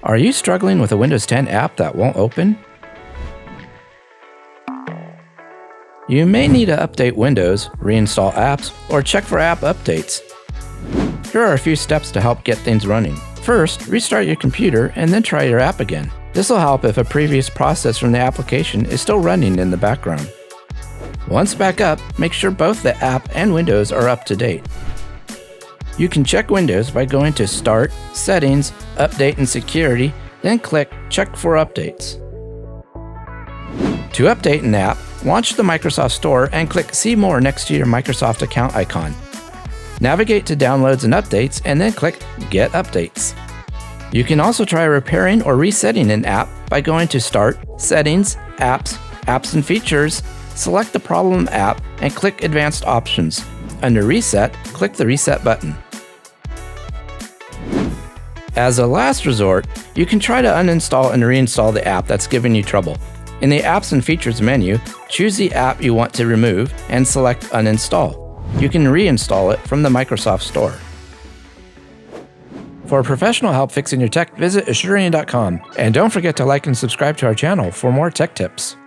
Are you struggling with a Windows 10 app that won't open? You may need to update Windows, reinstall apps, or check for app updates. Here are a few steps to help get things running. First, restart your computer and then try your app again. This will help if a previous process from the application is still running in the background. Once back up, make sure both the app and Windows are up to date. You can check Windows by going to Start, Settings, Update and Security, then click Check for Updates. To update an app, launch the Microsoft Store and click See More next to your Microsoft account icon. Navigate to Downloads and Updates and then click Get Updates. You can also try repairing or resetting an app by going to Start, Settings, Apps, Apps and Features, select the problem app and click Advanced Options. Under Reset, click the Reset button. As a last resort, you can try to uninstall and reinstall the app that's giving you trouble. In the Apps and Features menu, choose the app you want to remove and select Uninstall. You can reinstall it from the Microsoft Store. For professional help fixing your tech, visit Asurion.com. And don't forget to like and subscribe to our channel for more tech tips.